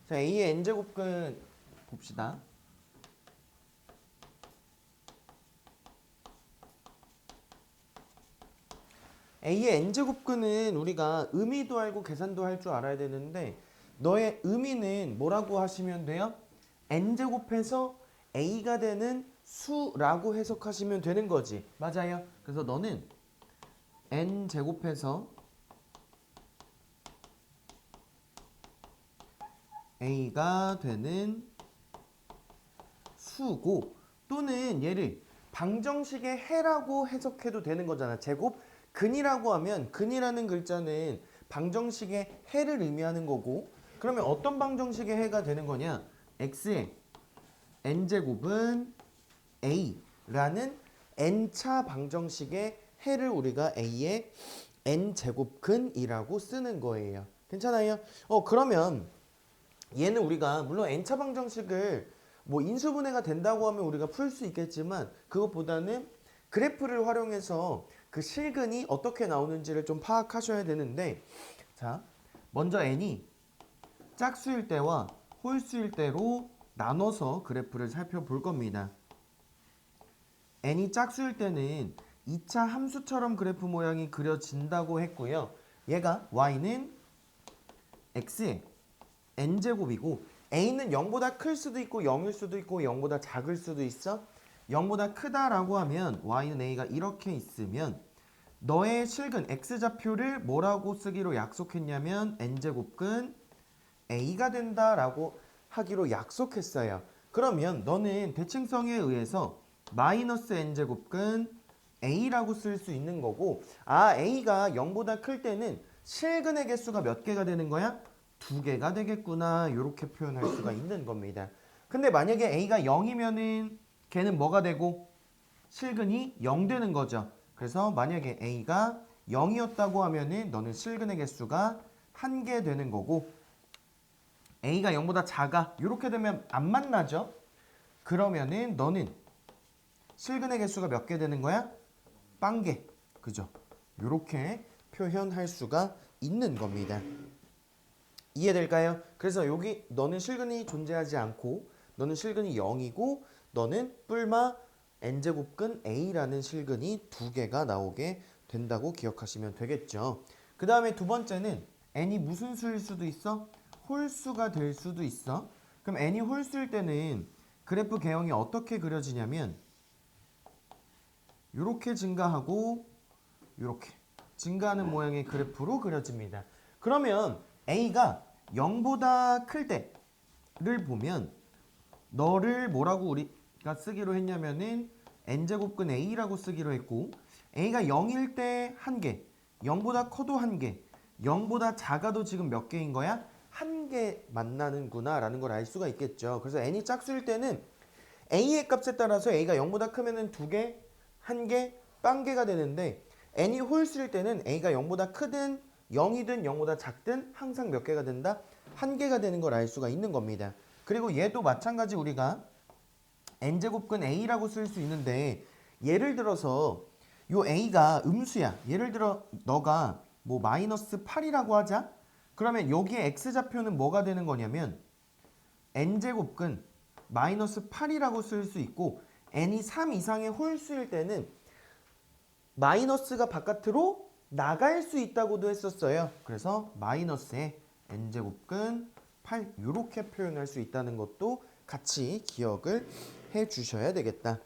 자, A의 n제곱근 봅시다. A의 n제곱근은 우리가 의미도 알고 계산도 할 줄 알아야 되는데 너의 의미는 뭐라고 하시면 돼요? n제곱해서 A가 되는 수라고 해석하시면 되는 거지. 맞아요. 그래서 너는 n제곱해서 A가 되는 수고 또는 얘를 방정식의 해라고 해석해도 되는 거잖아. 제곱 근이라고 하면 근이라는 글자는 방정식의 해를 의미하는 거고 그러면 어떤 방정식의 해가 되는 거냐? x의 n제곱은 a라는 n차 방정식의 해를 우리가 a의 n제곱근이라고 쓰는 거예요. 괜찮아요? 그러면 얘는 우리가 물론 n차 방정식을 뭐 인수분해가 된다고 하면 우리가 풀 수 있겠지만 그것보다는 그래프를 활용해서 그 실근이 어떻게 나오는지를 좀 파악하셔야 되는데 자 먼저 n이 짝수일 때와 홀수일 때로 나눠서 그래프를 살펴볼 겁니다. n이 짝수일 때는 2차 함수처럼 그래프 모양이 그려진다고 했고요. 얘가 y는 x의 n제곱이고 a는 0보다 클 수도 있고 0일 수도 있고 0보다 작을 수도 있어. 0보다 크다라고 하면 y는 a가 이렇게 있으면 너의 실근 x좌표를 뭐라고 쓰기로 약속했냐면 n제곱근 a가 된다라고 하기로 약속했어요. 그러면 너는 대칭성에 의해서 마이너스 n제곱근 a라고 쓸 수 있는 거고 a가 0보다 클 때는 실근의 개수가 몇 개가 되는 거야? 2개가 되겠구나 이렇게 표현할 수가 있는 겁니다. 근데 만약에 a가 0이면은 걔는 뭐가 되고 실근이 0 되는 거죠. 그래서 만약에 a가 0이었다고 하면은 너는 실근의 개수가 1개 되는 거고 a가 0보다 작아 이렇게 되면 안 만나죠. 그러면은 너는 실근의 개수가 몇 개 되는 거야? 빵개. 그죠? 이렇게 표현할 수가 있는 겁니다. 이해될까요? 그래서 여기 너는 실근이 존재하지 않고 너는 실근이 0이고 너는 뿔마 n제곱근 a라는 실근이 2개가 나오게 된다고 기억하시면 되겠죠. 그 다음에 두 번째는 n이 무슨 수일 수도 있어? 홀수가 될 수도 있어. 그럼 n이 홀수일 때는 그래프 개형이 어떻게 그려지냐면 이렇게 증가하고 이렇게 증가하는 모양의 그래프로 그려집니다. 그러면 a가 0보다 클 때를 보면 너를 뭐라고 우리가 쓰기로 했냐면은 n제곱근 a라고 쓰기로 했고 a가 0일 때 1개, 0보다 커도 1개, 0보다 작아도 지금 몇 개인 거야? 1개 만나는구나 라는 걸 알 수가 있겠죠. 그래서 n이 짝수일 때는 a의 값에 따라서 a가 0보다 크면은 2개, 1개, 빵개가 되는데 n이 홀수일 때는 a가 0보다 크든 0이든 0보다 작든 항상 몇 개가 된다? 1개가 되는 걸 알 수가 있는 겁니다. 그리고 얘도 마찬가지 우리가 n제곱근 a라고 쓸 수 있는데 예를 들어서 요 a가 음수야. 예를 들어 너가 뭐 마이너스 8이라고 하자. 그러면 여기에 x좌표는 뭐가 되는 거냐면 n제곱근 마이너스 8이라고 쓸 수 있고 n이 3 이상의 홀수일 때는 마이너스가 바깥으로 나갈 수 있다고도 했었어요. 그래서 마이너스의 n제곱근 8 이렇게 표현할 수 있다는 것도 같이 기억을 해 주셔야 되겠다.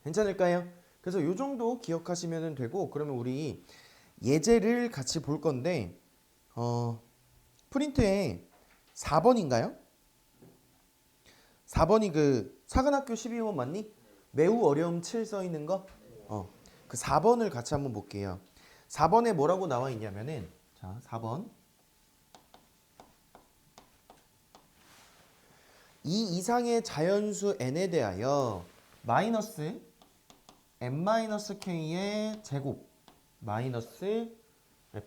괜찮을까요? 그래서 이 정도 기억하시면 되고 그러면 우리 예제를 같이 볼 건데 프린트에 4번인가요? 4번이 그 사관학교 12번 맞니? 매우 어려움 7 써 있는 거? 그 4번을 같이 한번 볼게요. 4번에 뭐라고 나와 있냐면은 자, 4번. 이 이상의 자연수 n에 대하여 마이너스 n-k의 제곱 마이너스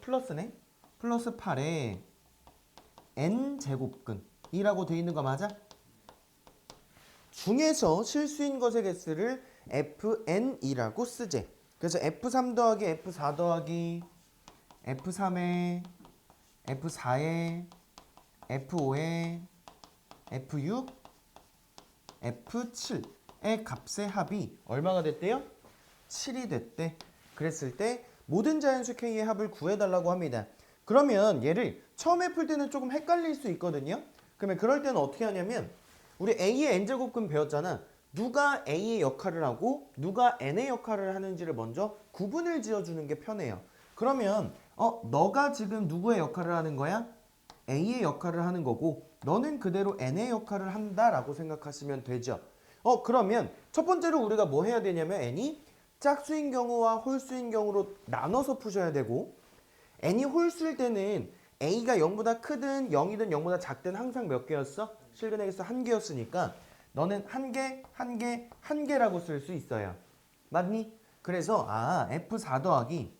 플러스네? 플러스 8에 n제곱근이라고 되어 있는 거 맞아? 중에서 실수인 것의 개수를 fn이라고 쓰재. 그래서 f3 더하기 f4 더하기 f3에 f4에 f5에 F6, F7의 값의 합이 얼마가 됐대요? 7이 됐대. 그랬을 때 모든 자연수 K의 합을 구해달라고 합니다. 그러면 얘를 처음에 풀 때는 조금 헷갈릴 수 있거든요. 그러면 그럴 때는 어떻게 하냐면 우리 A의 n제곱근 배웠잖아. 누가 A의 역할을 하고 누가 N의 역할을 하는지를 먼저 구분을 지어주는 게 편해요. 그러면 너가 지금 누구의 역할을 하는 거야? A의 역할을 하는 거고 너는 그대로 N의 역할을 한다라고 생각하시면 되죠. 그러면 첫 번째로 우리가 뭐 해야 되냐면 N이 짝수인 경우와 홀수인 경우로 나눠서 푸셔야 되고 n이 홀수일 때는 a가 0보다 크든 0이든 0보다 작든 항상 몇 개였어? 실근액에서 한 개였으니까 너는 한 개, 한 개, 한 개라고 쓸 수 있어요. 맞니? 그래서 F4 더하기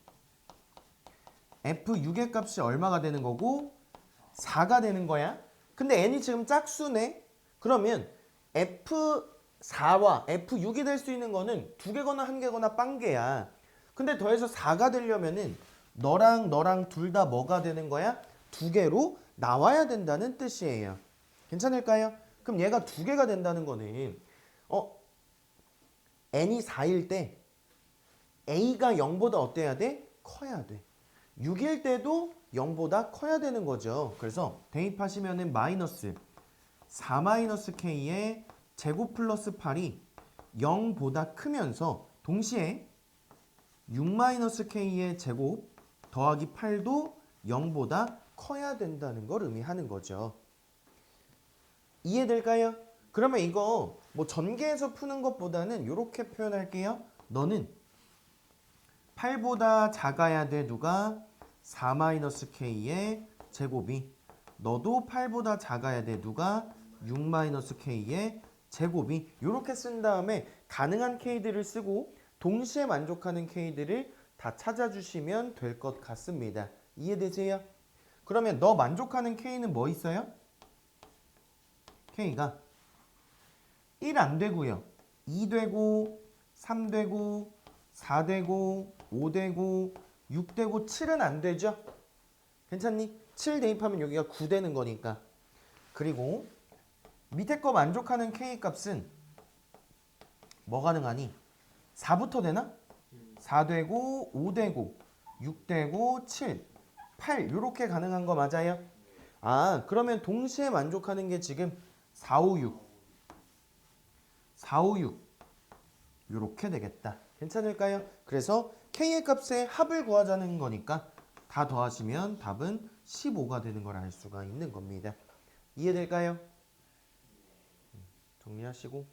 F6의 값이 얼마가 되는 거고 4가 되는 거야. 근데 n이 지금 짝수네. 그러면 F4와 F6이 될 수 있는 거는 두 개거나 한 개거나 빵개야. 근데 더해서 4가 되려면은 너랑 둘 다 뭐가 되는 거야? 두 개로 나와야 된다는 뜻이에요. 괜찮을까요? 그럼 얘가 두 개가 된다는 거는 n이 4일 때 a가 0보다 어때야 돼? 커야 돼. 6일 때도 0보다 커야 되는 거죠. 그래서 대입하시면은 마이너스 4-k의 제곱 플러스 8이 0보다 크면서 동시에 6-k의 제곱 더하기 8도 0보다 커야 된다는 걸 의미하는 거죠. 이해될까요? 그러면 이거 뭐 전개해서 푸는 것보다는 이렇게 표현할게요. 너는 8보다 작아야 돼. 누가? 4-k의 제곱이. 너도 8보다 작아야 돼. 누가? 6-k의 제곱이. 이렇게 쓴 다음에 가능한 K들을 쓰고 동시에 만족하는 K들을 다 찾아주시면 될 것 같습니다. 이해되세요? 그러면 너 만족하는 K는 뭐 있어요? K가 1 안 되고요. 2 되고 3 되고 4 되고 5 되고 6 되고 7은 안 되죠? 괜찮니? 7 대입하면 여기가 9 되는 거니까. 그리고 밑에 거 만족하는 K 값은 뭐 가능하니? 4부터 되나? 4 되고 5 되고 6 되고 7, 8 이렇게 가능한 거 맞아요? 그러면 동시에 만족하는 게 지금 4, 5, 6 4, 5, 6 이렇게 되겠다. 괜찮을까요? 그래서 K의 값의 합을 구하자는 거니까 다 더하시면 답은 15가 되는 걸 알 수가 있는 겁니다. 이해될까요? 정리하시고